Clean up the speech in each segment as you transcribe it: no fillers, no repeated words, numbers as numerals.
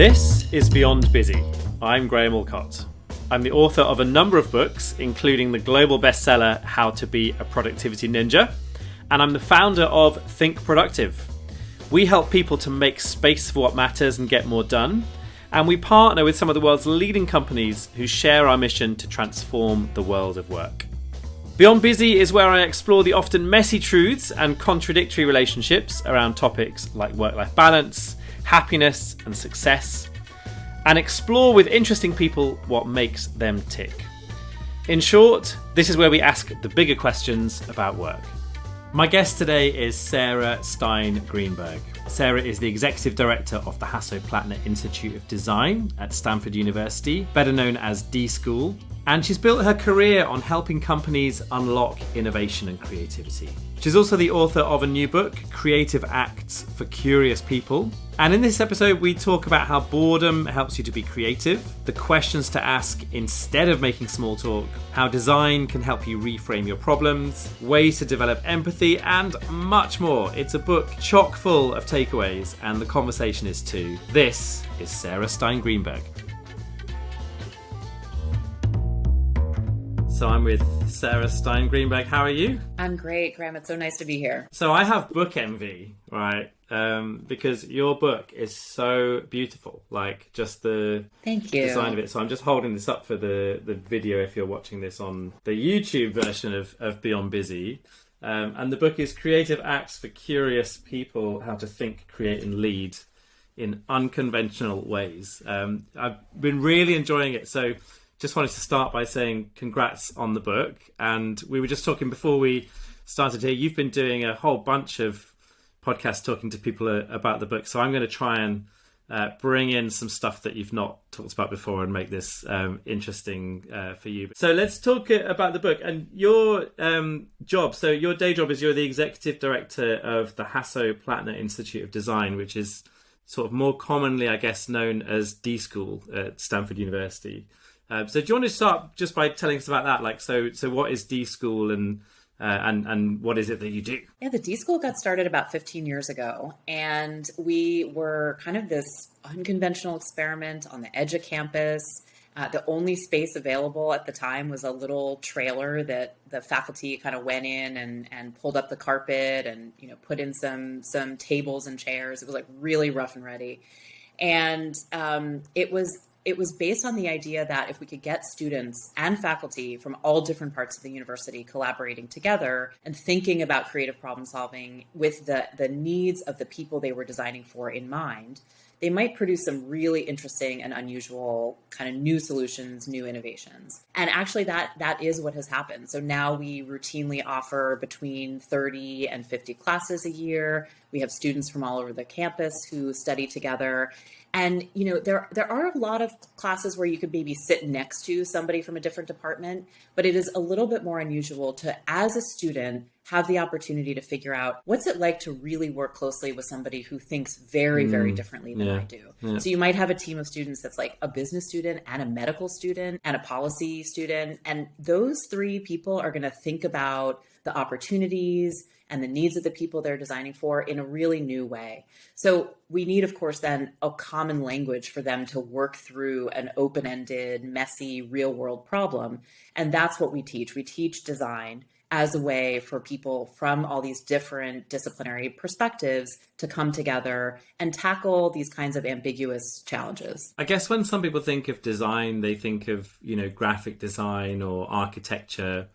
This is Beyond Busy. I'm Graham Alcott. I'm the author of a number of books, including the global bestseller How to Be a Productivity Ninja, and I'm the founder of Think Productive. We help people to make space for what matters and get more done, and we partner with some of the world's leading companies who share our mission to transform the world of work. Beyond Busy is where I explore the often messy truths and contradictory relationships around topics like work-life balance, happiness and success, and explore with interesting people what makes them tick. In short, this is where we ask the bigger questions about work. My guest today is Sarah Stein Greenberg. Sarah is the Executive Director of the Hasso Plattner Institute of Design at Stanford University, better known as D.school, and she's built her career on helping companies unlock innovation and creativity. She's also the author of a new book, Creative Acts for Curious People. And in this episode, we talk about how boredom helps you to be creative, the questions to ask instead of making small talk, how design can help you reframe your problems, ways to develop empathy, and much more. It's a book chock full of takeaways, and the conversation is too. This is Sarah Stein Greenberg. So I'm with Sarah Stein Greenberg. How are you? I'm great, Graham. It's so nice to be here. So I have book envy, right? Because your book is so beautiful, like just the design of it. So I'm just holding this up for the video if you're watching this on the YouTube version of Beyond Busy. And the book is Creative Acts for Curious People, How to Think, Create and Lead in Unconventional Ways. I've been really enjoying it. So just wanted to start by saying congrats on the book. And we were just talking before we started here, you've been doing a whole bunch of podcasts talking to people about the book. So I'm going to try and bring in some stuff that you've not talked about before and make this interesting for you. So let's talk about the book and your job. So your day job is you're the Executive Director of the Hasso Plattner Institute of Design, which is sort of more commonly, I guess, known as D.school at Stanford University. So do you want to start just by telling us about that? Like, so what is D.school and what is it that you do? Yeah, the D.school got started about 15 years ago, and we were kind of this unconventional experiment on the edge of campus. The only space available at the time was a little trailer that the faculty kind of went in and pulled up the carpet and, put in some tables and chairs. It was like really rough and ready. And it was based on the idea that if we could get students and faculty from all different parts of the university collaborating together and thinking about creative problem solving with the needs of the people they were designing for in mind, they might produce some really interesting and unusual kind of new solutions, new innovations. And actually that is what has happened. So now we routinely offer between 30 and 50 classes a year. We have students from all over the campus who study together. And, there are a lot of classes where you could maybe sit next to somebody from a different department, but it is a little bit more unusual to, as a student, have the opportunity to figure out what's it like to really work closely with somebody who thinks very, very differently than I do. Yeah. So you might have a team of students that's like a business student and a medical student and a policy student. And those three people are going to think about the opportunities and the needs of the people they're designing for in a really new way. So we need, of course, then a common language for them to work through an open-ended, messy, real-world problem. And that's what we teach. We teach design as a way for people from all these different disciplinary perspectives to come together and tackle these kinds of ambiguous challenges. I guess when some people think of design, they think of, graphic design or architecture,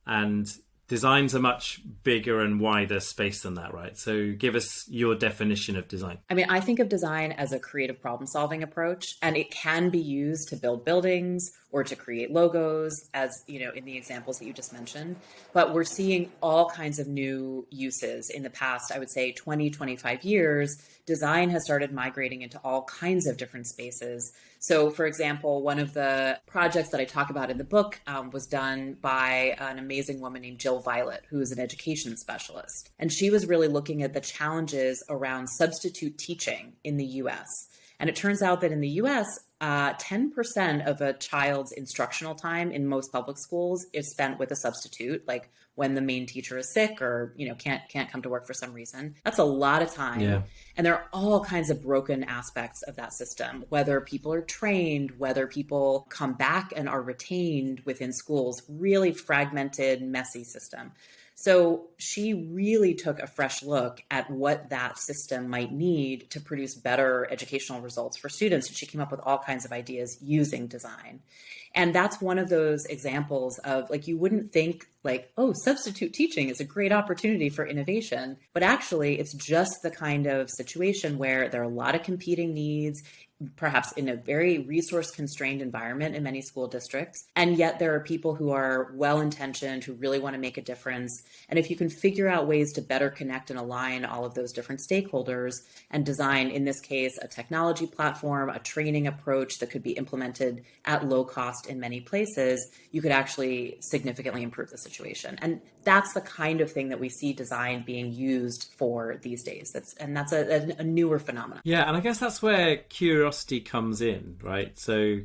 and design's a much bigger and wider space than that, right? So give us your definition of design. I mean, I think of design as a creative problem-solving approach, and it can be used to build buildings or to create logos, as in the examples that you just mentioned. But we're seeing all kinds of new uses. In the past, I would say 20, 25 years, design has started migrating into all kinds of different spaces. So, for example, one of the projects that I talk about in the book was done by an amazing woman named Jill Violet, who is an education specialist. And she was really looking at the challenges around substitute teaching in the US. And it turns out that in the US, 10% of a child's instructional time in most public schools is spent with a substitute, like when the main teacher is sick or, can't come to work for some reason. That's a lot of time. Yeah. And there are all kinds of broken aspects of that system, whether people are trained, whether people come back and are retained within schools, really fragmented, messy system. So she really took a fresh look at what that system might need to produce better educational results for students. And she came up with all kinds of ideas using design. And that's one of those examples of, like, you wouldn't think like, oh, substitute teaching is a great opportunity for innovation. But actually, it's just the kind of situation where there are a lot of competing needs, perhaps in a very resource constrained environment in many school districts. And yet there are people who are well-intentioned, who really want to make a difference. And if you can figure out ways to better connect and align all of those different stakeholders and design, in this case, a technology platform, a training approach that could be implemented at low cost in many places, you could actually significantly improve the situation. And that's the kind of thing that we see design being used for these days. That's a newer phenomenon. Yeah, and I guess that's where curiosity comes in, right? So,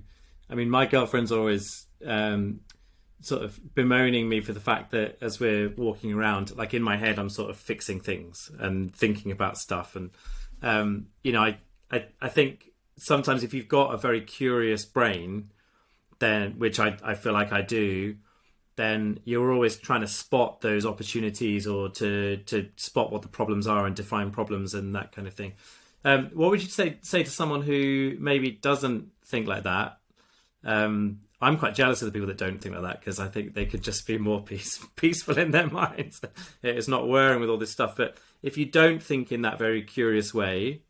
I mean, my girlfriend's always sort of bemoaning me for the fact that as we're walking around, like in my head, I'm sort of fixing things and thinking about stuff. And, I think sometimes if you've got a very curious brain, then, which I feel like I do, then you're always trying to spot those opportunities or to spot what the problems are and define problems and that kind of thing. What would you say to someone who maybe doesn't think like that? I'm quite jealous of the people that don't think like that, because I think they could just be more peaceful in their minds. It's not whirring with all this stuff. But if you don't think in that very curious way,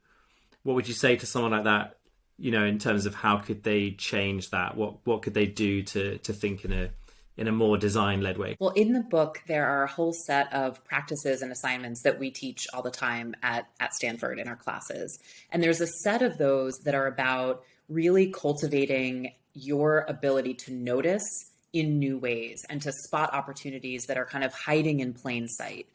what would you say to someone like that, in terms of how could they change that? What could they do to think in a more design-led way? Well, in the book, there are a whole set of practices and assignments that we teach all the time at Stanford in our classes. And there's a set of those that are about really cultivating your ability to notice in new ways and to spot opportunities that are kind of hiding in plain sight.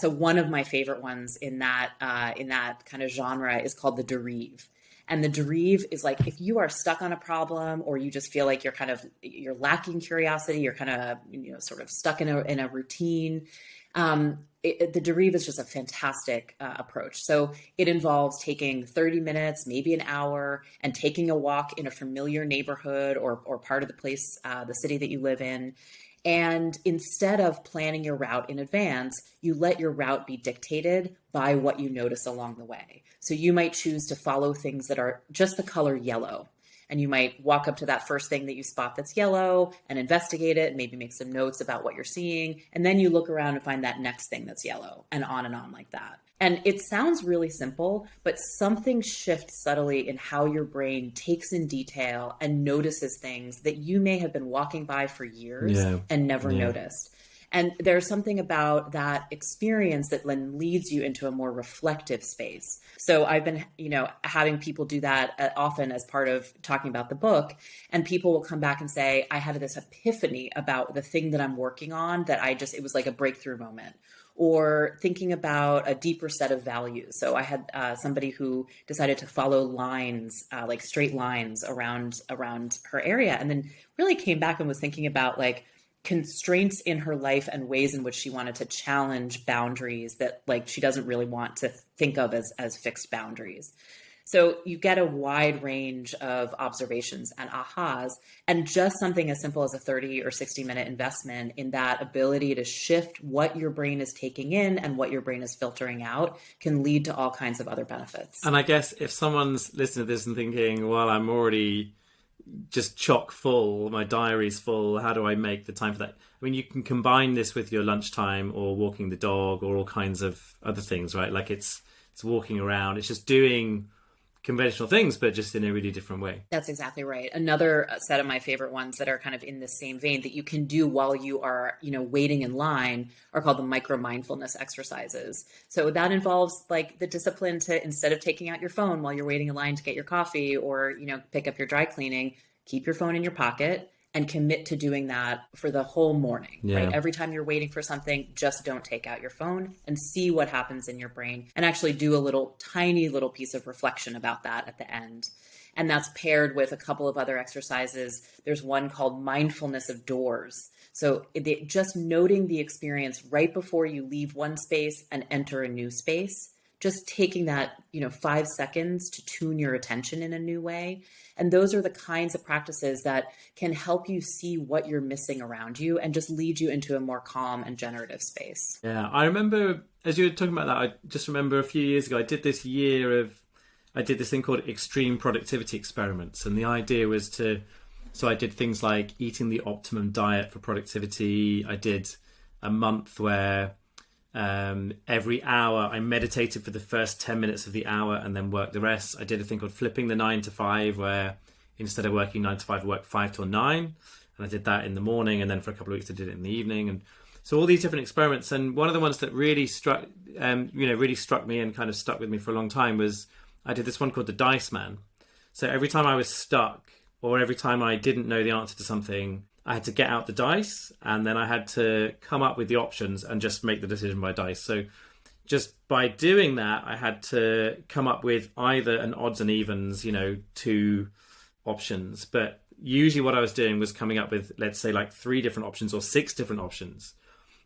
So one of my favorite ones in that kind of genre is called the Derive. And the Derive is like, if you are stuck on a problem or you just feel like you're lacking curiosity, you're kind of, sort of stuck in a routine. The Derive is just a fantastic approach. So it involves taking 30 minutes, maybe an hour, and taking a walk in a familiar neighborhood or part of the place, the city that you live in. And instead of planning your route in advance, you let your route be dictated by what you notice along the way. So you might choose to follow things that are just the color yellow. And you might walk up to that first thing that you spot that's yellow and investigate it, and maybe make some notes about what you're seeing. And then you look around and find that next thing that's yellow, and on like that. And it sounds really simple, but something shifts subtly in how your brain takes in detail and notices things that you may have been walking by for years and never noticed. And there's something about that experience that then leads you into a more reflective space. So I've been, having people do that often as part of talking about the book. And people will come back and say, I had this epiphany about the thing that I'm working on that it was like a breakthrough moment. Or thinking about a deeper set of values. So I had somebody who decided to follow lines, like straight lines around her area, and then really came back and was thinking about like constraints in her life and ways in which she wanted to challenge boundaries that like she doesn't really want to think of as fixed boundaries. So you get a wide range of observations and ahas, and just something as simple as a 30 or 60-minute investment in that ability to shift what your brain is taking in and what your brain is filtering out can lead to all kinds of other benefits. And I guess if someone's listening to this and thinking, well, I'm already just chock full, my diary's full, how do I make the time for that? I mean, you can combine this with your lunchtime or walking the dog or all kinds of other things, right? Like it's walking around, it's just doing conventional things, but just in a really different way. That's exactly right. Another set of my favorite ones that are kind of in the same vein that you can do while you are, waiting in line are called the micro mindfulness exercises. So that involves like the discipline to, instead of taking out your phone while you're waiting in line to get your coffee or, pick up your dry cleaning, keep your phone in your pocket and commit to doing that for the whole morning, Yeah. right? Every time you're waiting for something, just don't take out your phone and see what happens in your brain and actually do a little tiny little piece of reflection about that at the end. And that's paired with a couple of other exercises. There's one called mindfulness of doors. So just noting the experience right before you leave one space and enter a new space, just taking that, 5 seconds to tune your attention in a new way. And those are the kinds of practices that can help you see what you're missing around you and just lead you into a more calm and generative space. Yeah, I remember, as you were talking about that, I just remember a few years ago, I did this thing called extreme productivity experiments. And the idea was so I did things like eating the optimum diet for productivity. I did a month where every hour I meditated for the first 10 minutes of the hour and then worked the rest. I did a thing called flipping the 9 to 5, where instead of working 9 to 5, I worked 5 till 9. And I did that in the morning. And then for a couple of weeks, I did it in the evening. And so all these different experiments. And one of the ones that really struck me and kind of stuck with me for a long time was I did this one called the DiceMan. So every time I was stuck or every time I didn't know the answer to something, I had to get out the dice and then I had to come up with the options and just make the decision by dice. So just by doing that, I had to come up with either an odds and evens, 2 options. But usually what I was doing was coming up with, let's say, like 3 different options or 6 different options.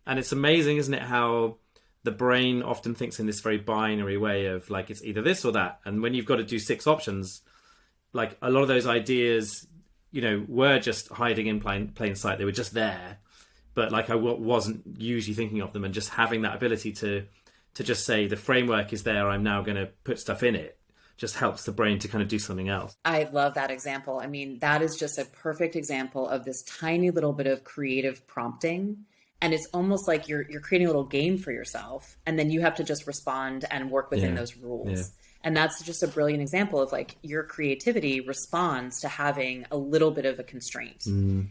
And it's amazing, isn't it, how the brain often thinks in this very binary way of like, it's either this or that. And when you've got to do 6 options, like a lot of those ideas, were just hiding in plain sight. They were just there. But like I wasn't usually thinking of them, and just having that ability to just say the framework is there, I'm now going to put stuff in it, just helps the brain to kind of do something else. I love that example. I mean, that is just a perfect example of this tiny little bit of creative prompting. And it's almost like you're creating a little game for yourself, and then you have to just respond and work within those rules. Yeah. And that's just a brilliant example of like your creativity responds to having a little bit of a constraint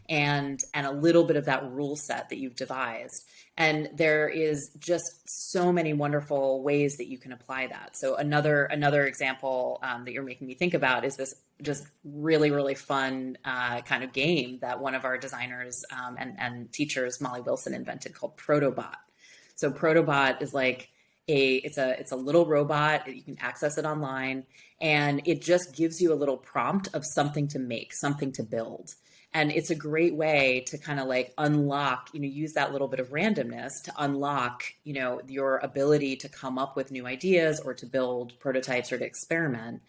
and a little bit of that rule set that you've devised. And there is just so many wonderful ways that you can apply that. So another example that you're making me think about is this just really, really fun kind of game that one of our designers and teachers, Molly Wilson, invented called Protobot. So Protobot is like it's a little robot. You can access it online, and it just gives you a little prompt of something to make, something to build. And it's a great way to kind of like unlock, use that little bit of randomness to unlock, your ability to come up with new ideas or to build prototypes or to experiment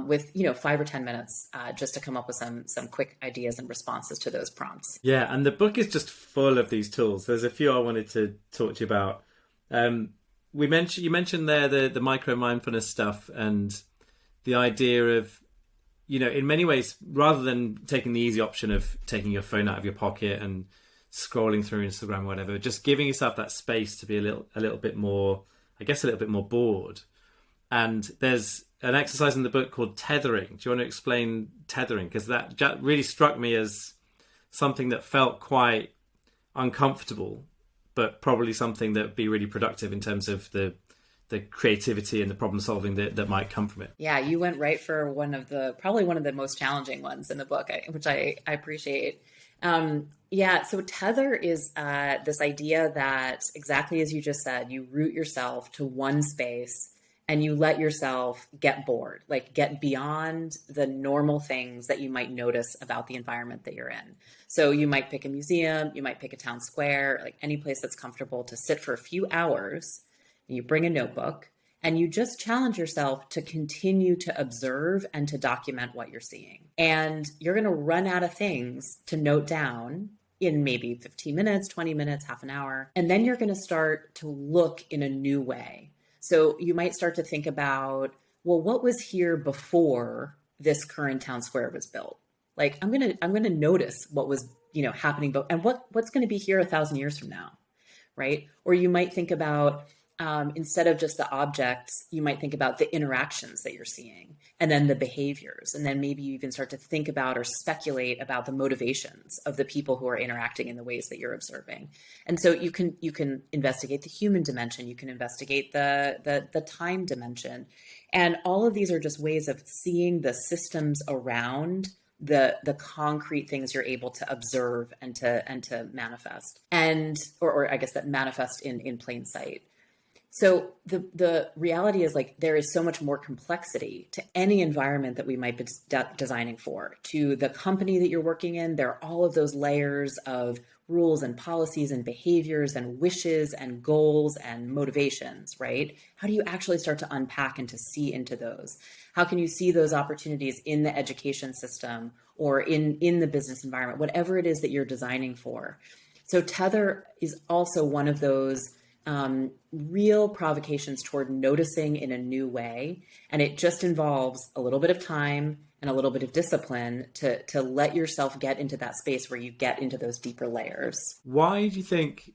with, 5 or 10 minutes just to come up with some quick ideas and responses to those prompts. Yeah, and the book is just full of these tools. There's a few I wanted to talk to you about. You mentioned there the micro mindfulness stuff and the idea of, in many ways, rather than taking the easy option of taking your phone out of your pocket and scrolling through Instagram or whatever, just giving yourself that space to be a little bit more, I guess, a little bit more bored. And there's an exercise in the book called Tethering. Do you want to explain tethering? Because that really struck me as something that felt quite uncomfortable, but probably something that would be really productive in terms of the creativity and the problem solving that might come from it. Yeah, you went right for probably one of the most challenging ones in the book, which I appreciate. So Tether is this idea that, exactly as you just said, you root yourself to one space and you let yourself get bored, like get beyond the normal things that you might notice about the environment that you're in. So you might pick a museum, you might pick a town square, like any place that's comfortable to sit for a few hours. You bring a notebook and you just challenge yourself to continue to observe and to document what you're seeing. And you're going to run out of things to note down in maybe 15 minutes, 20 minutes, half an hour. And then you're going to start to look in a new way. So you might start to think about, well, what was here before this current town square was built? Like I'm going to notice what was, happening, and what's going to be here 1,000 years from now, right? Or you might think about, instead of just the objects, you might think about the interactions that you're seeing and then the behaviors. And then maybe you even start to think about or speculate about the motivations of the people who are interacting in the ways that you're observing. And so you can investigate the human dimension. You can investigate the time dimension. And all of these are just ways of seeing the systems around the concrete things you're able to observe and to manifest, and or I guess that manifest in plain sight. So the reality is, like, there is so much more complexity to any environment that we might be designing for. To the company that you're working in, there are all of those layers of rules and policies and behaviors and wishes and goals and motivations, right? How do you actually start to unpack and to see into those? How can you see those opportunities in the education system or in the business environment, whatever it is that you're designing for? So Tether is also one of those real provocations toward noticing in a new way. And it just involves a little bit of time and a little bit of discipline to let yourself get into that space where you get into those deeper layers. Why do you think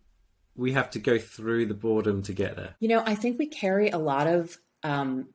we have to go through the boredom to get there? I think we carry a lot of kind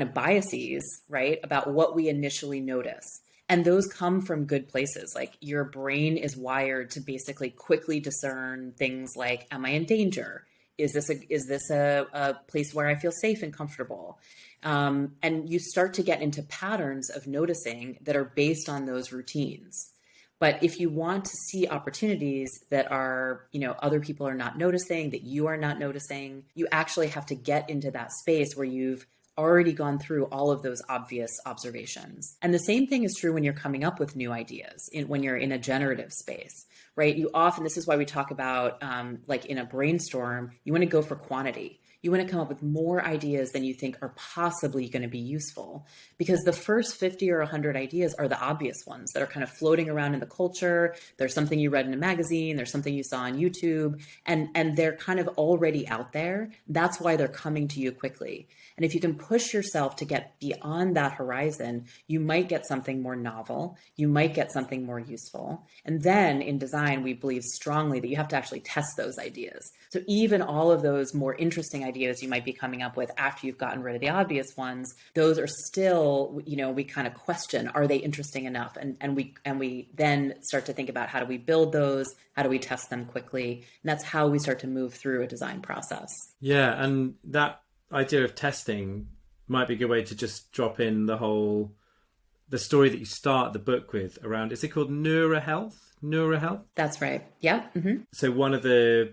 of biases, right, about what we initially notice. And those come from good places. Like, your brain is wired to basically quickly discern things like, am I in danger? Is this a place where I feel safe and comfortable? And you start to get into patterns of noticing that are based on those routines. But if you want to see opportunities that are, other people are not noticing, that you are not noticing, you actually have to get into that space where you've already gone through all of those obvious observations. And the same thing is true when you're coming up with new ideas, when you're in a generative space, right? You often, this is why we talk about, like in a brainstorm, you want to go for quantity. You want to come up with more ideas than you think are possibly going to be useful, because the first 50 or 100 ideas are the obvious ones that are kind of floating around in the culture. There's something you read in a magazine, there's something you saw on YouTube, and they're kind of already out there. That's why they're coming to you quickly. And if you can push yourself to get beyond that horizon, you might get something more novel, you might get something more useful. And then in design, we believe strongly that you have to actually test those ideas. So even all of those more interesting ideas you might be coming up with after you've gotten rid of the obvious ones, those are still, we kind of question, are they interesting enough? And we then start to think about, how do we build those? How do we test them quickly? And that's how we start to move through a design process. Yeah, and that idea of testing might be a good way to just drop in the story that you start the book with around, is it called Neura Health? Neura Health? That's right. Yeah. Mm-hmm. So one of the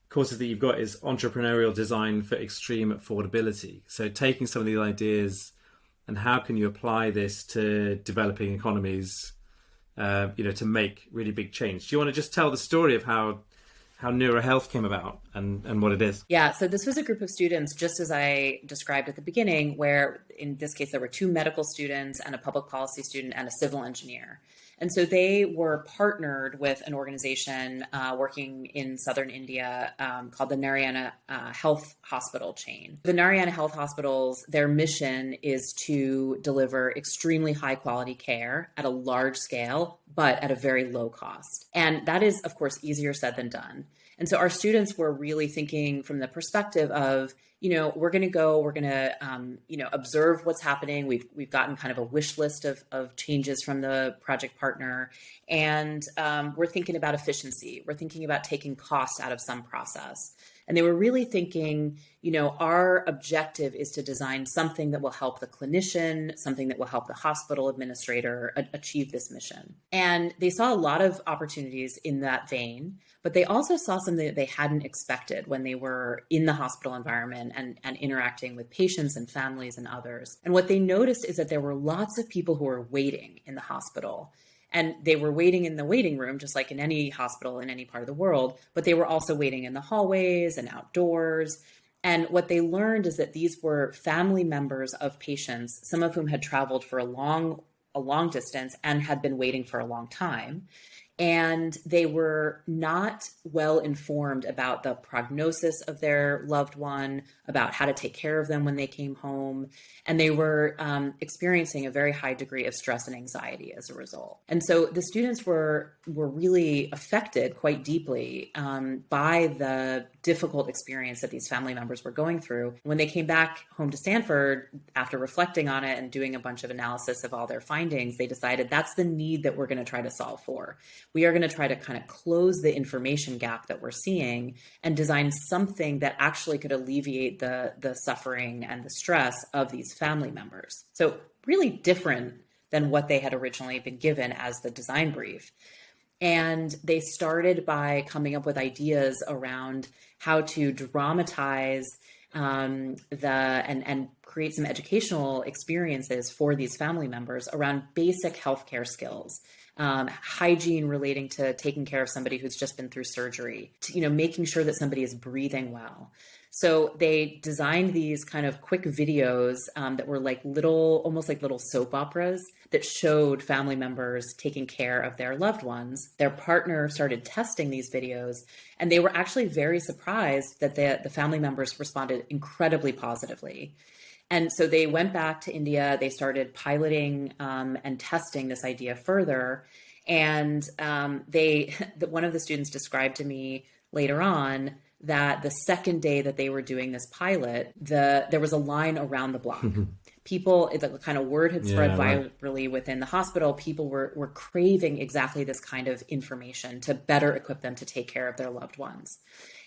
courses that you've got is entrepreneurial design for extreme affordability. So taking some of these ideas and how can you apply this to developing economies, to make really big change. Do you want to just tell the story of how Neura Health came about and what it is? Yeah, so this was a group of students, just as I described at the beginning, where in this case, there were 2 medical students and a public policy student and a civil engineer. And so they were partnered with an organization working in southern India called the Narayana Health Hospital chain. The Narayana Health Hospitals, their mission is to deliver extremely high quality care at a large scale, but at a very low cost. And that is, of course, easier said than done. And so our students were really thinking from the perspective of, we're going to observe what's happening. We've gotten kind of a wish list of changes from the project partner. And we're thinking about efficiency. We're thinking about taking costs out of some process. And they were really thinking, our objective is to design something that will help the clinician, something that will help the hospital administrator achieve this mission. And they saw a lot of opportunities in that vein, but they also saw something that they hadn't expected when they were in the hospital environment and interacting with patients and families and others. And what they noticed is that there were lots of people who were waiting in the hospital. And they were waiting in the waiting room, just like in any hospital in any part of the world, but they were also waiting in the hallways and outdoors. And what they learned is that these were family members of patients, some of whom had traveled for a long distance and had been waiting for a long time. And they were not well informed about the prognosis of their loved one, about how to take care of them when they came home. And they were experiencing a very high degree of stress and anxiety as a result. And so the students were really affected quite deeply by the difficult experience that these family members were going through. When they came back home to Stanford, after reflecting on it and doing a bunch of analysis of all their findings, they decided that's the need that we're going to try to solve for. We are going to try to kind of close the information gap that we're seeing and design something that actually could alleviate the suffering and the stress of these family members. So really different than what they had originally been given as the design brief. And they started by coming up with ideas around how to dramatize and create some educational experiences for these family members around basic healthcare skills, hygiene relating to taking care of somebody who's just been through surgery, to, making sure that somebody is breathing well. So they designed these kind of quick videos that were almost like little soap operas that showed family members taking care of their loved ones. Their partner started testing these videos, and they were actually very surprised that the family members responded incredibly positively. And so they went back to India, they started piloting and testing this idea further. And one of the students described to me later on that the second day that they were doing this pilot, there was a line around the block. People, the kind of word had spread virally within the hospital. People were craving exactly this kind of information to better equip them to take care of their loved ones.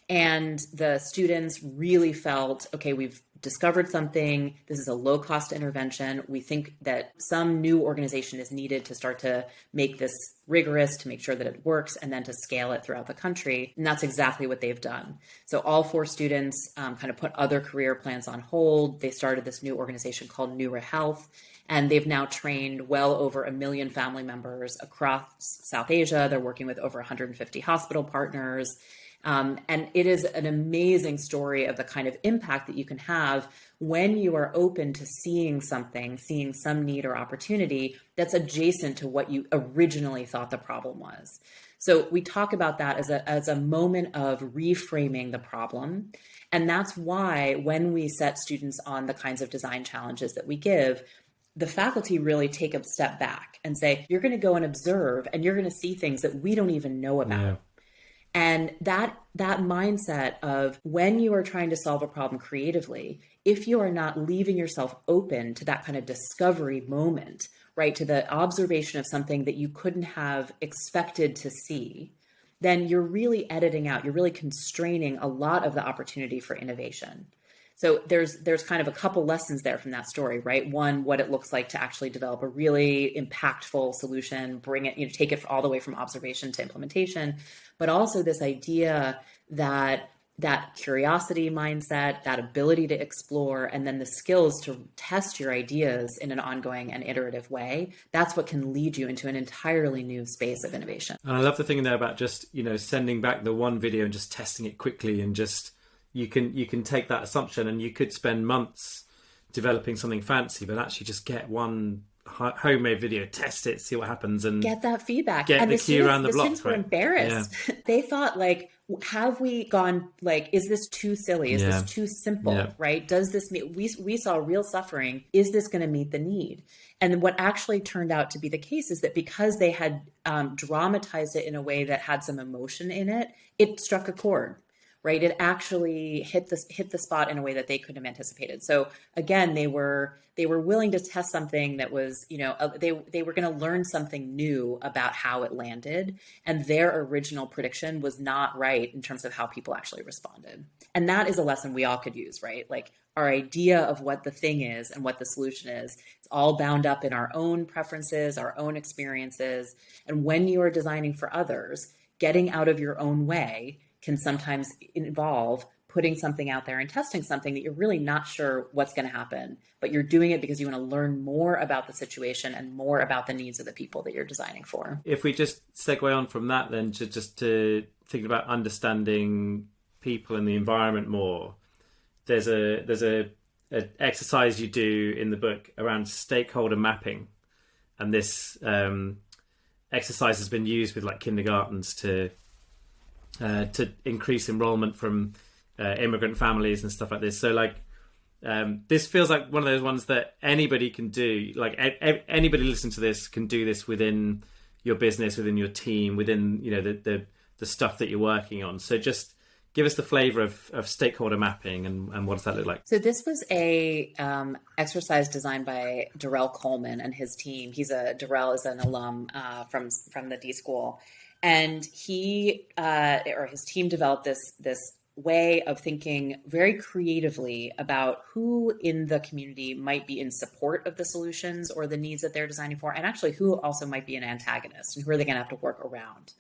And the students really felt, okay, we've discovered something. This is a low-cost intervention. We think that some new organization is needed to start to make this rigorous, to make sure that it works, and then to scale it throughout the country. And that's exactly what they've done. So all 4 students kind of put other career plans on hold. They started this new organization called Neura Health, and they've now trained well over 1 million family members across South Asia. They're working with over 150 hospital partners. And it is an amazing story of the kind of impact that you can have when you are open to seeing some need or opportunity that's adjacent to what you originally thought the problem was. So we talk about that as a moment of reframing the problem. And that's why when we set students on the kinds of design challenges that we give, the faculty really take a step back and say, you're going to go and observe, and you're going to see things that we don't even know about. Yeah. And that mindset of when you are trying to solve a problem creatively, if you are not leaving yourself open to that kind of discovery moment, right, to the observation of something that you couldn't have expected to see, then you're really editing out, you're really constraining a lot of the opportunity for innovation. So there's kind of a couple lessons there from that story, right? One, what it looks like to actually develop a really impactful solution, bring it, take it all the way from observation to implementation, but also this idea that curiosity mindset, that ability to explore, and then the skills to test your ideas in an ongoing and iterative way, that's what can lead you into an entirely new space of innovation. And I love the thing there about just, sending back the one video and just testing it quickly, and just you can take that assumption, and you could spend months developing something fancy, but actually just get one homemade video, test it, see what happens, and get that feedback. Get the queue around the block. The students were embarrassed. Yeah. They thought, have we gone, is this too silly? Is this too simple? Right? Does this mean we saw real suffering? Is this going to meet the need? And what actually turned out to be the case is that because they had dramatized it in a way that had some emotion in it, it struck a chord. Right, it actually hit the spot in a way that they couldn't have anticipated. So again, they were willing to test something that was, they were going to learn something new about how it landed, and their original prediction was not right in terms of how people actually responded. And that is a lesson we all could use, right? Our idea of what the thing is and what the solution is, it's all bound up in our own preferences, our own experiences, and when you are designing for others, getting out of your own way can sometimes involve putting something out there and testing something that you're really not sure what's going to happen, but you're doing it because you want to learn more about the situation and more about the needs of the people that you're designing for. If we just segue on from that then to thinking about understanding people and the environment more, there's a exercise you do in the book around stakeholder mapping, and this exercise has been used with kindergartens to increase enrollment from immigrant families and stuff like this. So this feels like one of those ones that anybody can do. Anybody listening to this can do this within your business, within your team, within the stuff that you're working on. So just give us the flavor of stakeholder mapping and what does that look like? So this was a exercise designed by Darrell Coleman and his team. Darrell is an alum from the D.school. And he or his team developed this way of thinking very creatively about who in the community might be in support of the solutions or the needs that they're designing for, and actually who also might be an antagonist and who are they going to have to work around.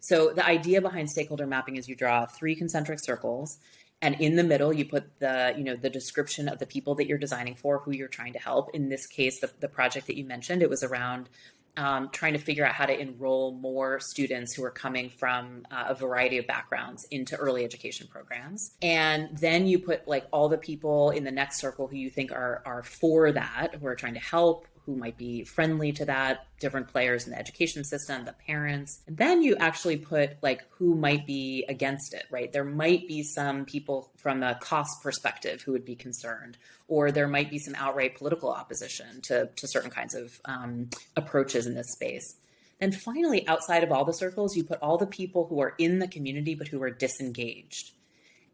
So the idea behind stakeholder mapping is you draw 3 concentric circles, and in the middle you put the description of the people that you're designing for, who you're trying to help. In this case, the project that you mentioned, it was around trying to figure out how to enroll more students who are coming from a variety of backgrounds into early education programs. And then you put like all the people in the next circle who you think are for that, who are trying to help, who might be friendly to that, different players in the education system, the parents. And then you actually put like who might be against it, right? There might be some people from a cost perspective who would be concerned, or there might be some outright political opposition to certain kinds of approaches in this space. And finally, outside of all the circles, you put all the people who are in the community but who are disengaged.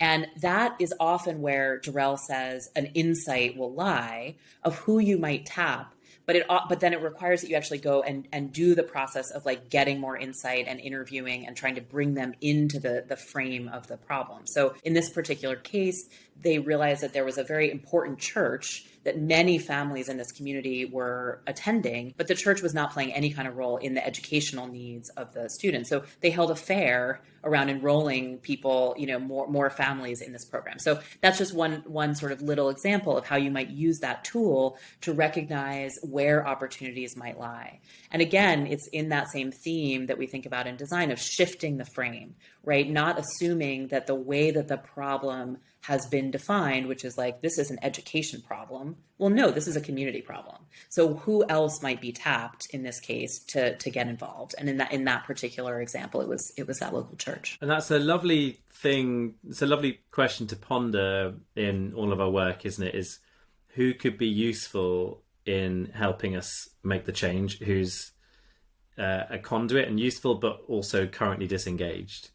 And that is often where Jarrell says an insight will lie of who you might tap. But then it requires that you actually go and do the process of like getting more insight and interviewing and trying to bring them into the frame of the problem. So in this particular case, they realized that there was a very important church that many families in this community were attending, but the church was not playing any kind of role in the educational needs of the students. So they held a fair around enrolling people, more families in this program. So that's just one sort of little example of how you might use that tool to recognize where opportunities might lie. And again, it's in that same theme that we think about in design of shifting the frame, right? Not assuming that the way that the problem has been defined, which is like, this is an education problem. Well, no, this is a community problem. So who else might be tapped in this case to get involved? And in that particular example, it was that local church. And that's a lovely thing. It's a lovely question to ponder in all of our work, isn't it? Is who could be useful in helping us make the change? Who's a conduit and useful, but also currently disengaged?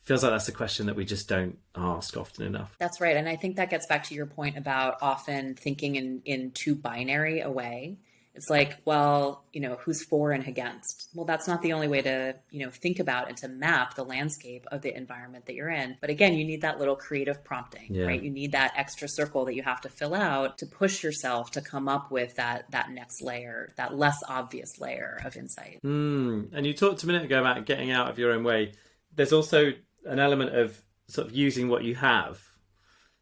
Feels like that's a question that we just don't ask often enough. That's right. And I think that gets back to your point about often thinking in too binary a way. It's like, well, who's for and against? Well, that's not the only way to, think about and to map the landscape of the environment that you're in. But again, you need that little creative prompting, right? You need that extra circle that you have to fill out to push yourself to come up with that next layer, that less obvious layer of insight. And you talked a minute ago about getting out of your own way. There's also an element of sort of using what you have.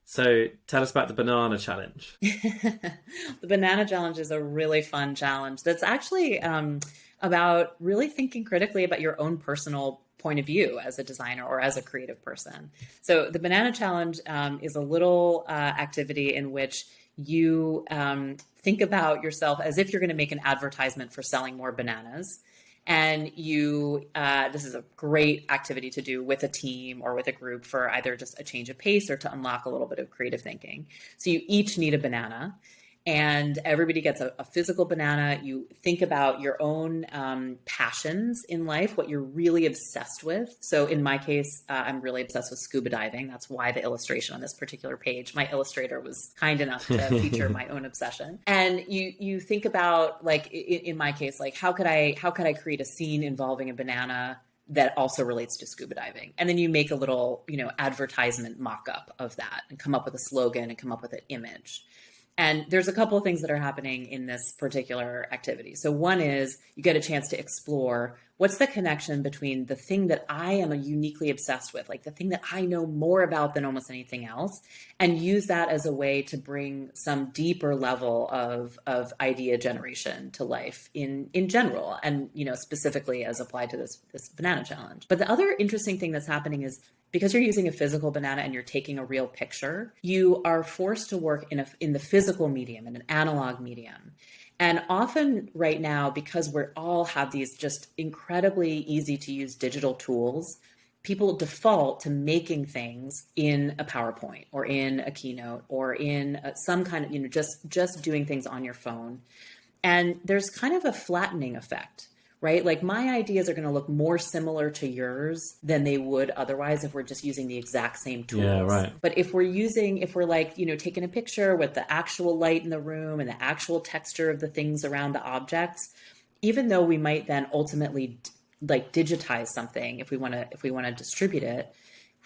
So tell us about the banana challenge. The banana challenge is a really fun challenge that's actually about really thinking critically about your own personal point of view as a designer or as a creative person. So the banana challenge is a little activity in which you think about yourself as if you're going to make an advertisement for selling more bananas. And this is a great activity to do with a team or with a group for either just a change of pace or to unlock a little bit of creative thinking. So you each need a banana, and everybody gets a physical banana. You think about your own passions in life, what you're really obsessed with. So in my case, I'm really obsessed with scuba diving. That's why the illustration on this particular page, my illustrator was kind enough to feature my own obsession. And you think about, like, in my case, like, how could I create a scene involving a banana that also relates to scuba diving? And then you make a little, advertisement mock-up of that and come up with a slogan and come up with an image. And there's a couple of things that are happening in this particular activity. So one is you get a chance to explore what's the connection between the thing that I am uniquely obsessed with, like the thing that I know more about than almost anything else, and use that as a way to bring some deeper level of idea generation to life in general, and specifically as applied to this banana challenge. But the other interesting thing that's happening is, because you're using a physical banana and you're taking a real picture, you are forced to work in the physical medium, in an analog medium. And often right now, because we all have these just incredibly easy to use digital tools, people default to making things in a PowerPoint or in a Keynote or in some kind of, just doing things on your phone. And there's kind of a flattening effect, right? Like, my ideas are going to look more similar to yours than they would otherwise if we're just using the exact same tools. Yeah, right. But if we're taking a picture with the actual light in the room and the actual texture of the things around the objects, even though we might then ultimately digitize something if we want to distribute it,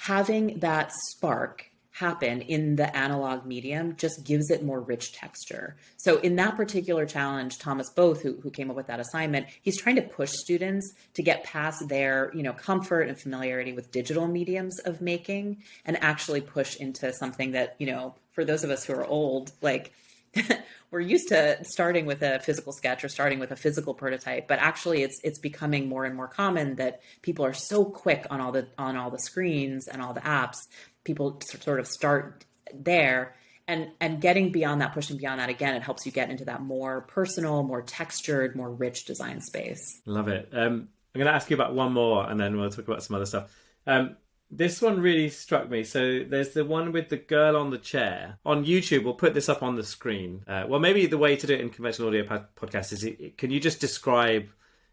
having that spark happen in the analog medium just gives it more rich texture. So in that particular challenge, Thomas Both, who came up with that assignment, he's trying to push students to get past their, comfort and familiarity with digital mediums of making and actually push into something that, for those of us who are old, like we're used to starting with a physical sketch or starting with a physical prototype, but actually it's becoming more and more common that people are so quick on all the screens and all the apps. People sort of start there and getting beyond that, pushing beyond that, again, it helps you get into that more personal, more textured, more rich design space. Love it. I'm going to ask you about one more and then we'll talk about some other stuff. This one really struck me. So there's the one with the girl on the chair. On YouTube, we'll put this up on the screen. Well, maybe the way to do it in conventional audio podcasts is, can you just describe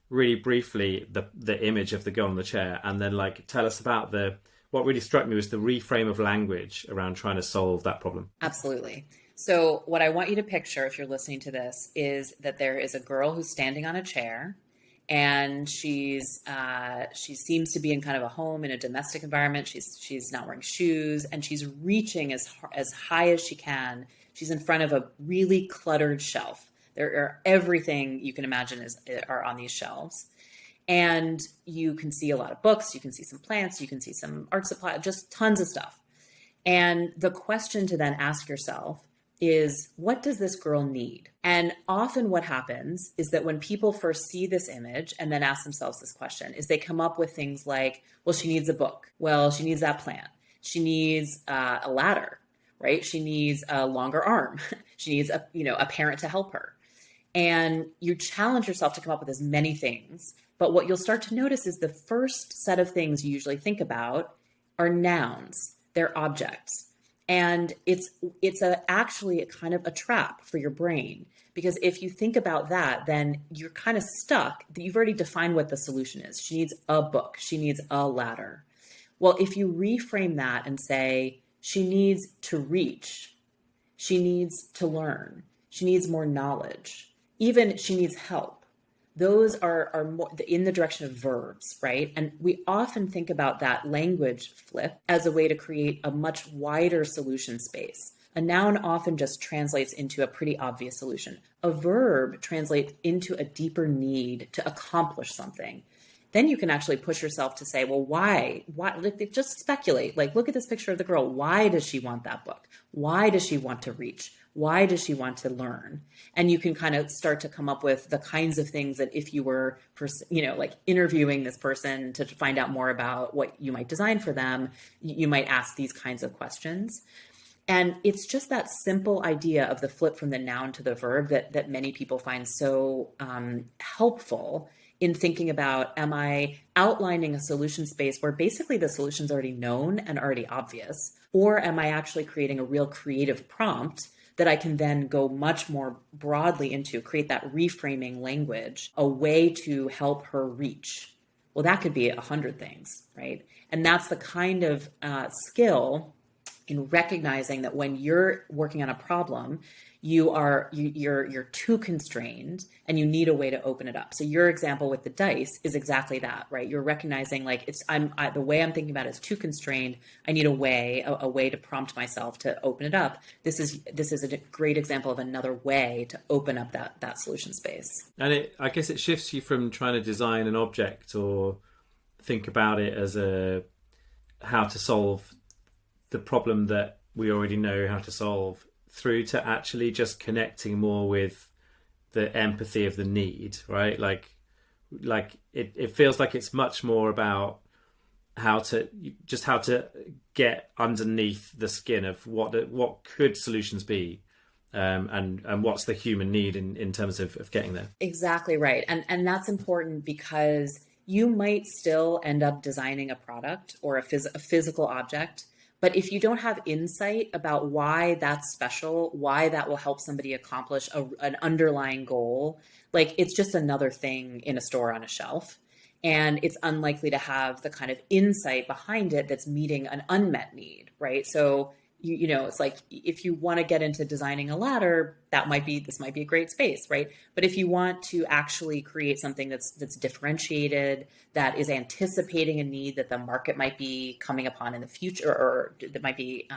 really briefly the image of the girl on the chair and then tell us about what really struck me was the reframe of language around trying to solve that problem. Absolutely. So what I want you to picture, if you're listening to this, is that there is a girl who's standing on a chair, and she seems to be in kind of a home in a domestic environment. She's not wearing shoes, and she's reaching as high as she can. She's in front of a really cluttered shelf. There are everything you can imagine are on these shelves. And you can see a lot of books, you can see some plants, you can see some art supply, just tons of stuff. And the question to then ask yourself is, what does this girl need? And often what happens is that when people first see this image and then ask themselves this question, is they come up with things like, well, she needs a book. Well, she needs that plant. She needs a ladder, right? She needs a longer arm. She needs a parent to help her. And you challenge yourself to come up with as many things. But what you'll start to notice is the first set of things you usually think about are nouns. They're objects. And it's actually a kind of a trap for your brain. Because if you think about that, then you're kind of stuck. You've already defined what the solution is. She needs a book. She needs a ladder. Well, if you reframe that and say, she needs to reach. She needs to learn. She needs more knowledge. Even she needs help. Those are more in the direction of verbs, right? And we often think about that language flip as a way to create a much wider solution space. A noun often just translates into a pretty obvious solution. A verb translates into a deeper need to accomplish something. Then you can actually push yourself to say, well, why? Just speculate. Look at this picture of the girl. Why does she want that book? Why does she want to reach? Why does she want to learn? And you can kind of start to come up with the kinds of things that if you were, interviewing this person to find out more about what you might design for them, you might ask these kinds of questions. And it's just that simple idea of the flip from the noun to the verb that many people find so helpful in thinking about, am I outlining a solution space where basically the solution's already known and already obvious? Or am I actually creating a real creative prompt that I can then go much more broadly into, create that reframing language, a way to help her reach? Well, that could be 100 things, right? And that's the kind of skill in recognizing that when you're working on a problem, you're too constrained and you need a way to open it up. So your example with the dice is exactly that, right? You're recognizing the way I'm thinking about it is too constrained. I need a way to prompt myself to open it up. This is a great example of another way to open up that solution space. And I guess it shifts you from trying to design an object or think about it as how to solve the problem that we already know how to solve, through to actually just connecting more with the empathy of the need, right? It feels like it's much more about how to get underneath the skin of what could solutions be, and what's the human need in terms of getting there. Exactly right. And that's important because you might still end up designing a product or a physical object. But if you don't have insight about why that's special, why that will help somebody accomplish an underlying goal, it's just another thing in a store on a shelf. And it's unlikely to have the kind of insight behind it that's meeting an unmet need, right? So, it's like if you want to get into designing a ladder, this might be a great space, right? But if you want to actually create something that's differentiated, that is anticipating a need that the market might be coming upon in the future, or that might be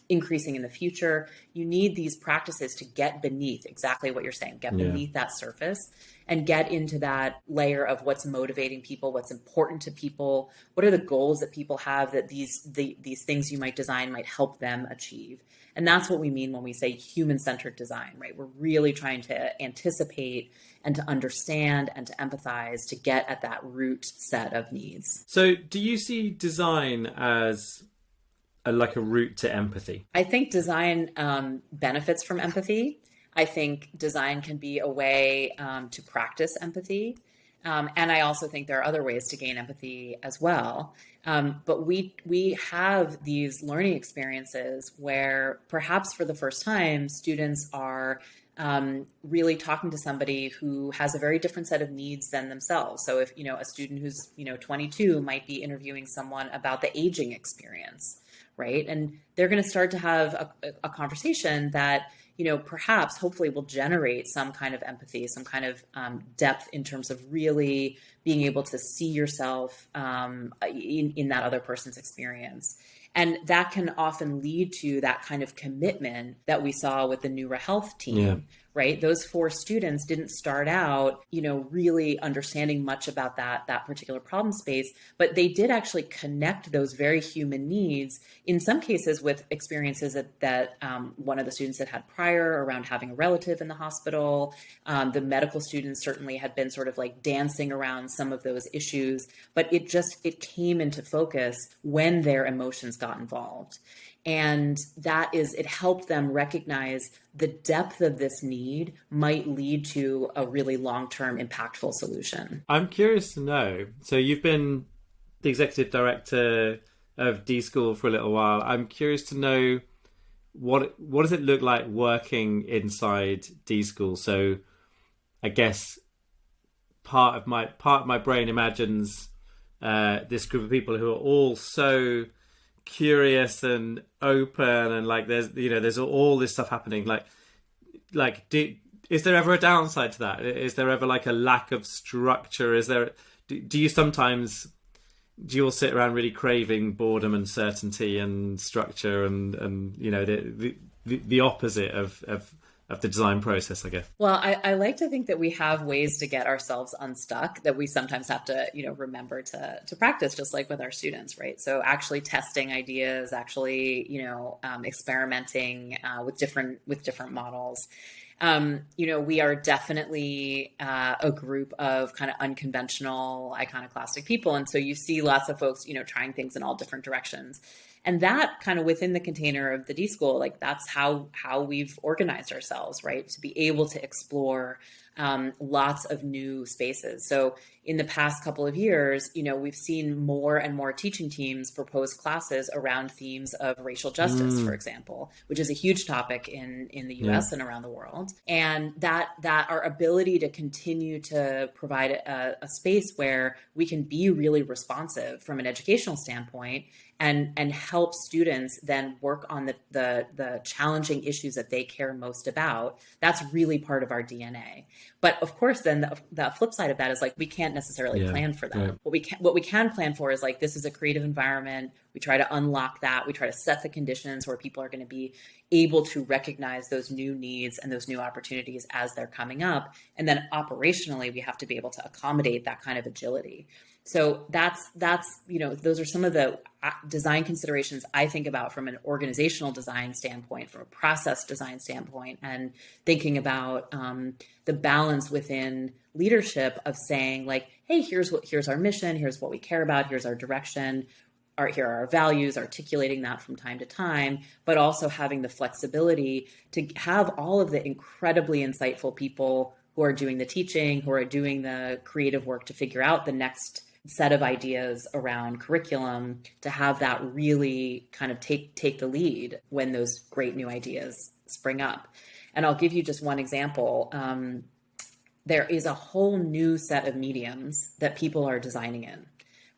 increasing in the future, you need these practices to get beneath exactly what you're saying, get beneath that surface and get into that layer of what's motivating people, what's important to people, what are the goals that people have that these things you might design might help them achieve. And that's what we mean when we say human-centered design, right? We're really trying to anticipate and to understand and to empathize to get at that root set of needs. So do you see design as like a route to empathy? I think design benefits from empathy. I think design can be a way to practice empathy. And I also think there are other ways to gain empathy as well. But we have these learning experiences where perhaps for the first time, students are really talking to somebody who has a very different set of needs than themselves. So if, a student who's, 22 might be interviewing someone about the aging experience, right? And they're going to start to have a conversation that, perhaps hopefully will generate some kind of empathy, some kind of depth in terms of really being able to see yourself in that other person's experience. And that can often lead to that kind of commitment that we saw with the Neura Health team, right? Those 4 students didn't start out, really understanding much about that particular problem space, but they did actually connect those very human needs, in some cases with experiences that one of the students had prior around having a relative in the hospital. The medical students certainly had been sort of like dancing around some of those issues, but it came into focus when their emotions got involved. And it helped them recognize the depth of this need might lead to a really long-term impactful solution. I'm curious to know, so you've been the executive director of D.school for a little while. I'm curious to know what does it look like working inside D.school? So I guess part of my brain imagines this group of people who are all so curious and open, and like there's all this stuff happening. Is there ever a downside to that? Is there ever like a lack of structure? Do you all sit around really craving boredom and certainty and structure and the opposite of the design process, I guess? Well, I like to think that we have ways to get ourselves unstuck that we sometimes have to, remember to practice, just like with our students, right? So actually testing ideas, actually, experimenting with different models. We are definitely a group of kind of unconventional, iconoclastic people. And so you see lots of folks, trying things in all different directions. And that kind of within the container of the D.school, like that's how we've organized ourselves, right? To be able to explore lots of new spaces. So in the past couple of years, we've seen more and more teaching teams propose classes around themes of racial justice, for example, which is a huge topic in the US and around the world. And that our ability to continue to provide a space where we can be really responsive from an educational standpoint and help students then work on the challenging issues that they care most about, that's really part of our DNA. But of course, then the flip side of that is like, we can't necessarily plan for that. Right. What we can plan for is like, this is a creative environment. We try to unlock that. We try to set the conditions where people are going to be able to recognize those new needs and those new opportunities as they're coming up. And then operationally, we have to be able to accommodate that kind of agility. So that's those are some of the design considerations I think about from an organizational design standpoint, from a process design standpoint, and thinking about the balance within leadership of saying like, hey, here's our mission, here's what we care about, here's our direction, here are our values, articulating that from time to time, but also having the flexibility to have all of the incredibly insightful people who are doing the teaching, who are doing the creative work to figure out the next set of ideas around curriculum, to have that really kind of take the lead when those great new ideas spring up. And I'll give you just one example. There is a whole new set of mediums that people are designing in,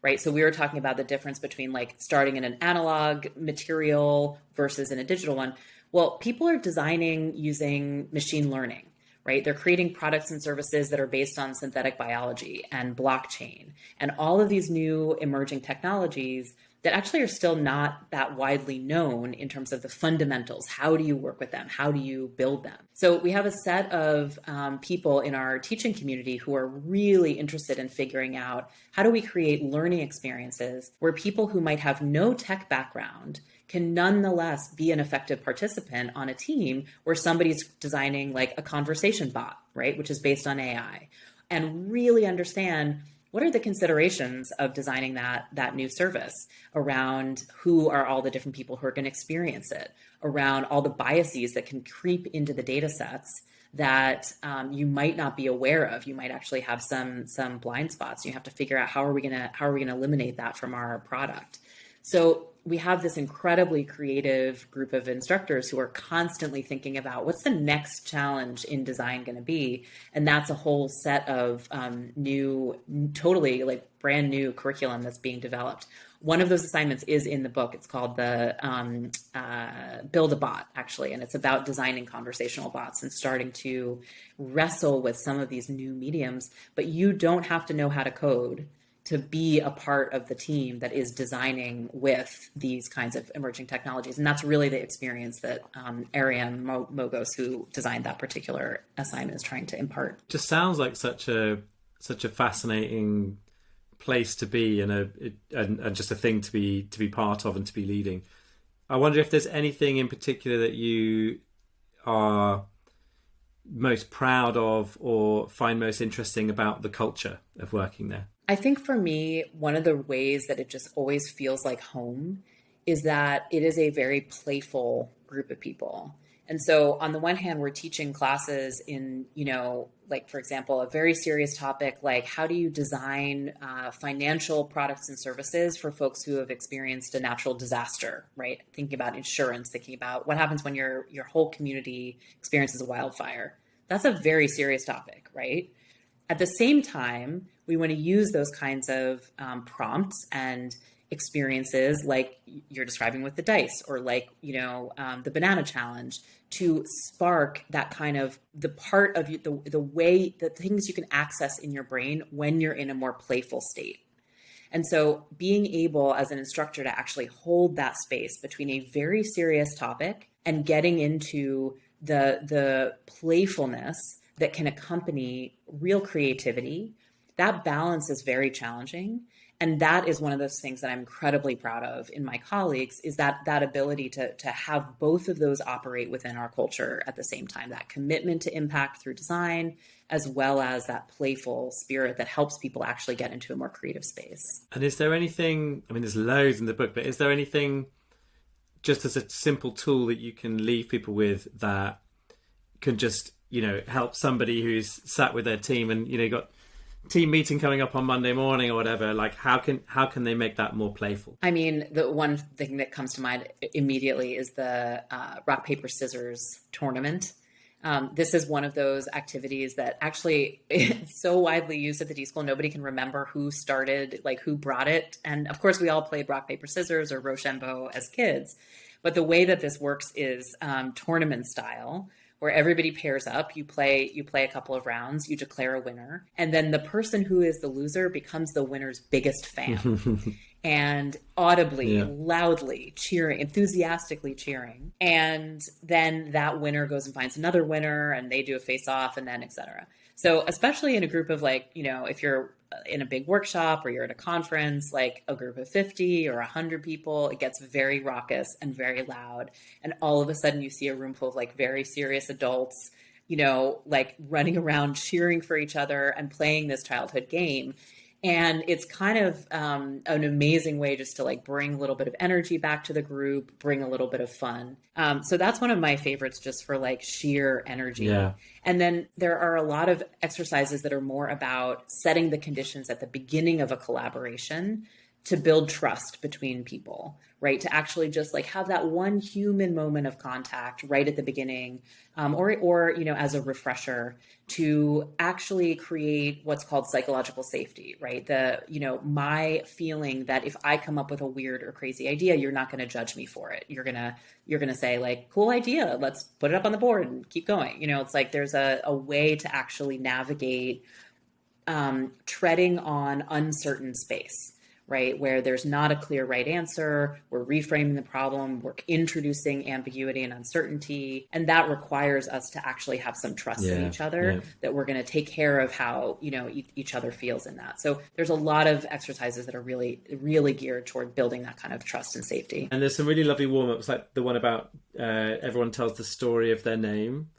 right? So we were talking about the difference between like starting in an analog material versus in a digital one. Well, people are designing using machine learning, right? They're creating products and services that are based on synthetic biology and blockchain and all of these new emerging technologies that actually are still not that widely known in terms of the fundamentals. How do you work with them? How do you build them? So we have a set of people in our teaching community who are really interested in figuring out how do we create learning experiences where people who might have no tech background can nonetheless be an effective participant on a team where somebody's designing like a conversation bot, right, which is based on AI, and really understand what are the considerations of designing that new service around who are all the different people who are going to experience it, around all the biases that can creep into the data sets that you might not be aware of. You might actually have some blind spots. You have to figure out how are we going to eliminate that from our product. So we have this incredibly creative group of instructors who are constantly thinking about what's the next challenge in design going to be. And that's a whole set of new, totally like brand new curriculum that's being developed. One of those assignments is in the book. It's called the Build a Bot, actually. And it's about designing conversational bots and starting to wrestle with some of these new mediums. But you don't have to know how to code to be a part of the team that is designing with these kinds of emerging technologies. And that's really the experience that Ariam Mogos, who designed that particular assignment, is trying to impart. Just sounds like such a fascinating place to be and just a thing to be part of and to be leading. I wonder if there's anything in particular that you are most proud of or find most interesting about the culture of working there. I think for me, one of the ways that it just always feels like home is that it is a very playful group of people. And so on the one hand, we're teaching classes in, like, for example, a very serious topic, like how do you design financial products and services for folks who have experienced a natural disaster, right? Thinking about insurance, thinking about what happens when your whole community experiences a wildfire. That's a very serious topic, right? At the same time, we want to use those kinds of prompts and experiences like you're describing with the dice or like, the banana challenge to spark that kind of the part of you, the way, the things you can access in your brain when you're in a more playful state. And so being able as an instructor to actually hold that space between a very serious topic and getting into the playfulness that can accompany real creativity, that balance is very challenging. And that is one of those things that I'm incredibly proud of in my colleagues, is that ability to have both of those operate within our culture at the same time, that commitment to impact through design, as well as that playful spirit that helps people actually get into a more creative space. And is there anything, there's loads in the book, but is there anything just as a simple tool that you can leave people with that can just, help somebody who's sat with their team and, got team meeting coming up on Monday morning or whatever, like how can they make that more playful? The one thing that comes to mind immediately is the rock, paper, scissors tournament. This is one of those activities that actually is so widely used at the D.school. Nobody can remember who started, like who brought it. And of course we all played rock, paper, scissors or Rochambeau as kids. But the way that this works is tournament style, where everybody pairs up, you play a couple of rounds, you declare a winner, and then the person who is the loser becomes the winner's biggest fan. And audibly, loudly cheering, enthusiastically cheering. And then that winner goes and finds another winner and they do a face-off and then et cetera. So especially in a group of like, if you're in a big workshop or you're at a conference, like a group of 50 or 100 people, it gets very raucous and very loud. And all of a sudden you see a room full of like very serious adults, like running around cheering for each other and playing this childhood game. And it's kind of an amazing way just to like bring a little bit of energy back to the group, bring a little bit of fun. So that's one of my favorites just for like sheer energy. Yeah. And then there are a lot of exercises that are more about setting the conditions at the beginning of a collaboration to build trust between people, right? To actually just like have that one human moment of contact right at the beginning, or as a refresher to actually create what's called psychological safety, right? My feeling that if I come up with a weird or crazy idea, you're not going to judge me for it. You're gonna say like, cool idea, let's put it up on the board and keep going. It's like there's a way to actually navigate treading on uncertain space, right? Where there's not a clear right answer. We're reframing the problem. We're introducing ambiguity and uncertainty. And that requires us to actually have some trust in each other, that we're going to take care of how, each other feels in that. So there's a lot of exercises that are really, really geared toward building that kind of trust and safety. And there's some really lovely warm-ups, like the one about everyone tells the story of their name.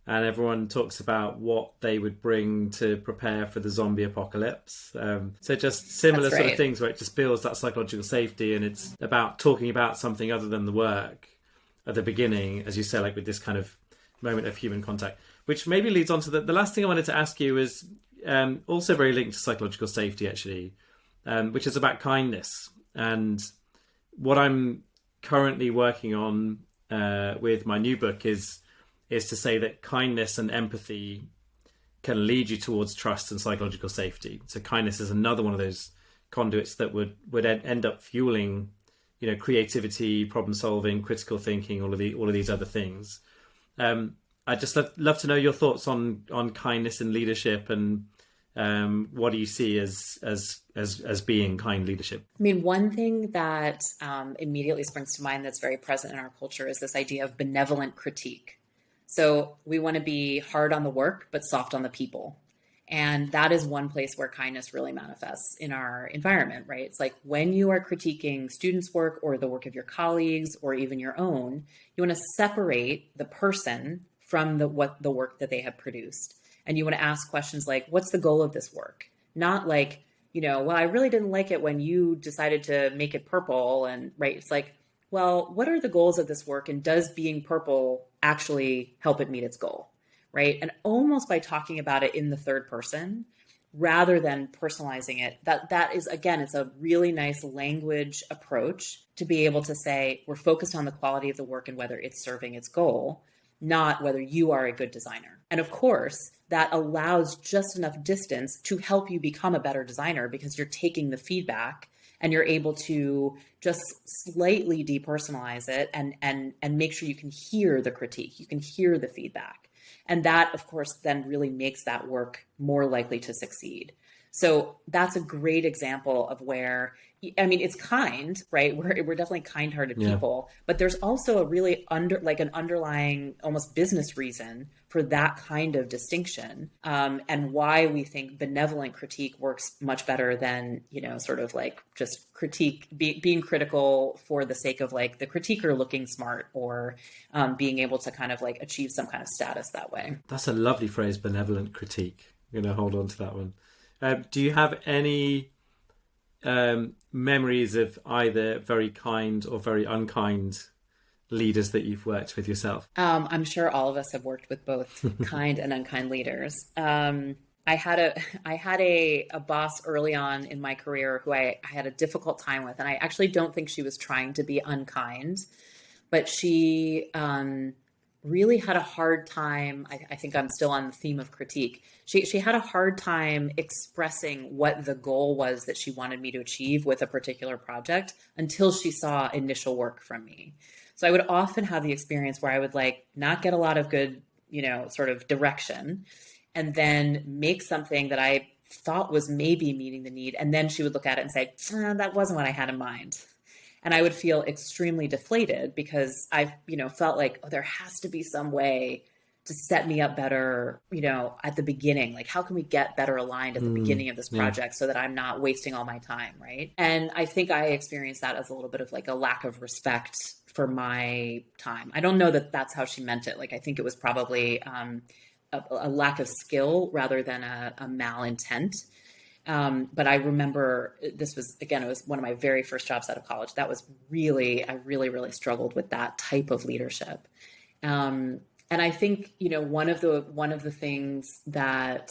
And everyone talks about what they would bring to prepare for the zombie apocalypse. So just similar sort of things where it just builds that psychological safety, and it's about talking about something other than the work at the beginning, as you say, like with this kind of moment of human contact, which maybe leads on to the last thing I wanted to ask you is also very linked to psychological safety, actually, which is about kindness. And what I'm currently working on with my new book is to say that kindness and empathy can lead you towards trust and psychological safety. So kindness is another one of those conduits that would end up fueling, creativity, problem solving, critical thinking, all of these other things. I'd just love to know your thoughts on kindness and leadership, and what do you see as being kind leadership? I mean, one thing that immediately springs to mind that's very present in our culture is this idea of benevolent critique. So we want to be hard on the work, but soft on the people. And that is one place where kindness really manifests in our environment, right? It's like when you are critiquing students' work or the work of your colleagues or even your own, you want to separate the person from the work that they have produced. And you want to ask questions like, what's the goal of this work? Not like, well, I really didn't like it when you decided to make it purple. And right, it's like, well, what are the goals of this work? And does being purple actually help it meet its goal, right? And almost by talking about it in the third person, rather than personalizing it, that is, again, it's a really nice language approach to be able to say, we're focused on the quality of the work and whether it's serving its goal, not whether you are a good designer. And of course, that allows just enough distance to help you become a better designer because you're taking the feedback and you're able to just slightly depersonalize it and make sure you can hear the critique, you can hear the feedback. And that, of course, then really makes that work more likely to succeed. So that's a great example of where, I mean, it's kind, right? We're definitely kind-hearted people, but there's also a really an underlying almost business reason for that kind of distinction, and why we think benevolent critique works much better than, sort of like just critique, being critical for the sake of like the critiquer looking smart or being able to kind of like achieve some kind of status that way. That's a lovely phrase, benevolent critique. I'm going to hold on to that one. Do you have any memories of either very kind or very unkind leaders that you've worked with yourself? I'm sure all of us have worked with both kind and unkind leaders. I had a boss early on in my career who I had a difficult time with, and I actually don't think she was trying to be unkind, but she really had a hard time. I think I'm still on the theme of critique. She had a hard time expressing what the goal was that she wanted me to achieve with a particular project until she saw initial work from me. So I would often have the experience where I would like not get a lot of good, sort of direction, and then make something that I thought was maybe meeting the need. And then she would look at it and say, that wasn't what I had in mind. And I would feel extremely deflated because I, felt like, there has to be some way to set me up better, at the beginning. Like, how can we get better aligned at the beginning of this project so that I'm not wasting all my time, right? And I think I experienced that as a little bit of like a lack of respect for my time. I don't know that that's how she meant it. Like, I think it was probably a lack of skill rather than a malintent. But I remember it was one of my very first jobs out of college. That was I really struggled with that type of leadership. And I think, one of the things that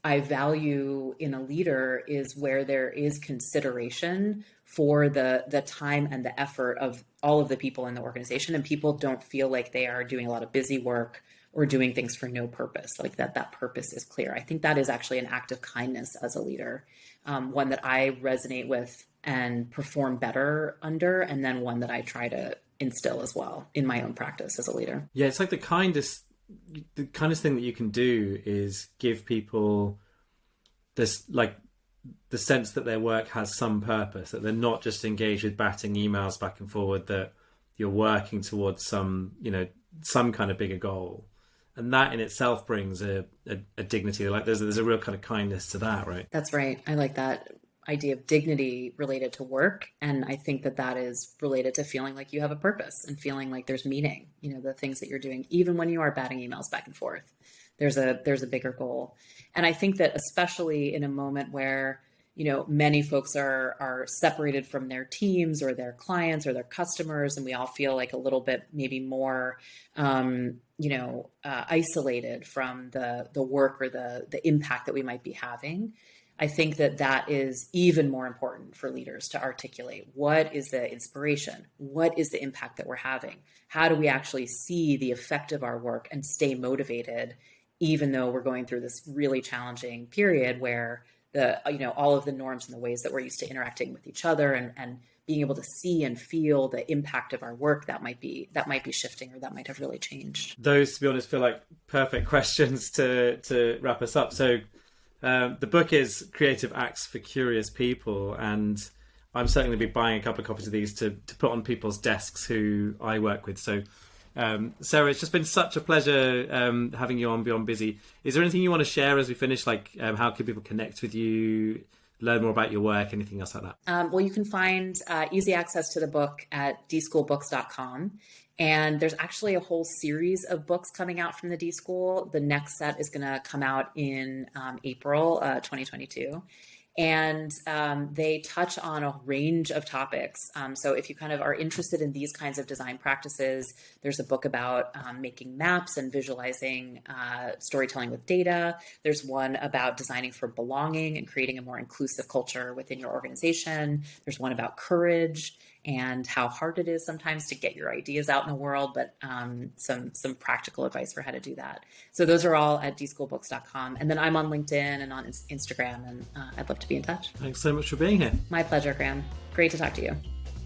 I value in a leader is where there is consideration for the time and the effort of all of the people in the organization, and people don't feel like they are doing a lot of busy work or doing things for no purpose, like that purpose is clear. I think that is actually an act of kindness as a leader, one that I resonate with and perform better under, and then one that I try to instill as well in my own practice as a leader. Yeah, it's like the kindest thing that you can do is give people this, like, the sense that their work has some purpose, that they're not just engaged with batting emails back and forward, that you're working towards some kind of bigger goal. And that in itself brings a dignity. Like there's a real kind of kindness to that, right? That's right. I like that idea of dignity related to work. And I think that is related to feeling like you have a purpose and feeling like there's meaning, the things that you're doing, even when you are batting emails back and forth, there's a bigger goal. And I think that especially in a moment where, many folks are separated from their teams or their clients or their customers, and we all feel like a little bit maybe more, isolated from the work or the impact that we might be having. I think that is even more important for leaders to articulate. What is the inspiration? What is the impact that we're having? How do we actually see the effect of our work and stay motivated, even though we're going through this really challenging period where all of the norms and the ways that we're used to interacting with each other and being able to see and feel the impact of our work that might be shifting, or that might have really changed. Those, to be honest, feel like perfect questions to wrap us up. So the book is Creative Acts for Curious People, and I'm certainly going to be buying a couple of copies of these to put on people's desks who I work with. So Sarah, it's just been such a pleasure having you on Beyond Busy. Is there anything you want to share as we finish? Like how can people connect with you, learn more about your work, anything else like that? Well, you can find easy access to the book at dschoolbooks.com. And there's actually a whole series of books coming out from the D.school. The next set is going to come out in April 2022. And they touch on a range of topics. So if you kind of are interested in these kinds of design practices, there's a book about making maps and visualizing storytelling with data. There's one about designing for belonging and creating a more inclusive culture within your organization. There's one about courage and how hard it is sometimes to get your ideas out in the world, but some practical advice for how to do that. So those are all at dschoolbooks.com. And then I'm on LinkedIn and on Instagram, and I'd love to be in touch. Thanks so much for being here. My pleasure, Graham. Great to talk to you.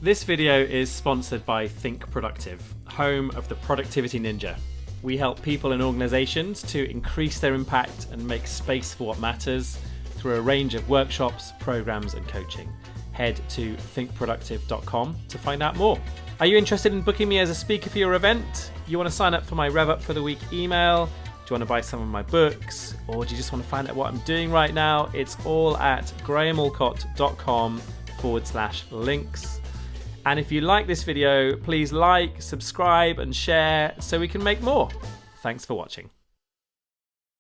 This video is sponsored by Think Productive, home of the Productivity Ninja. We help people and organizations to increase their impact and make space for what matters through a range of workshops, programs, and coaching. Head to thinkproductive.com to find out more. Are you interested in booking me as a speaker for your event? You want to sign up for my Rev Up for the Week email? Do you want to buy some of my books? Or do you just want to find out what I'm doing right now? It's all at grahamalcott.com/links. And if you like this video, please like, subscribe, and share so we can make more. Thanks for watching.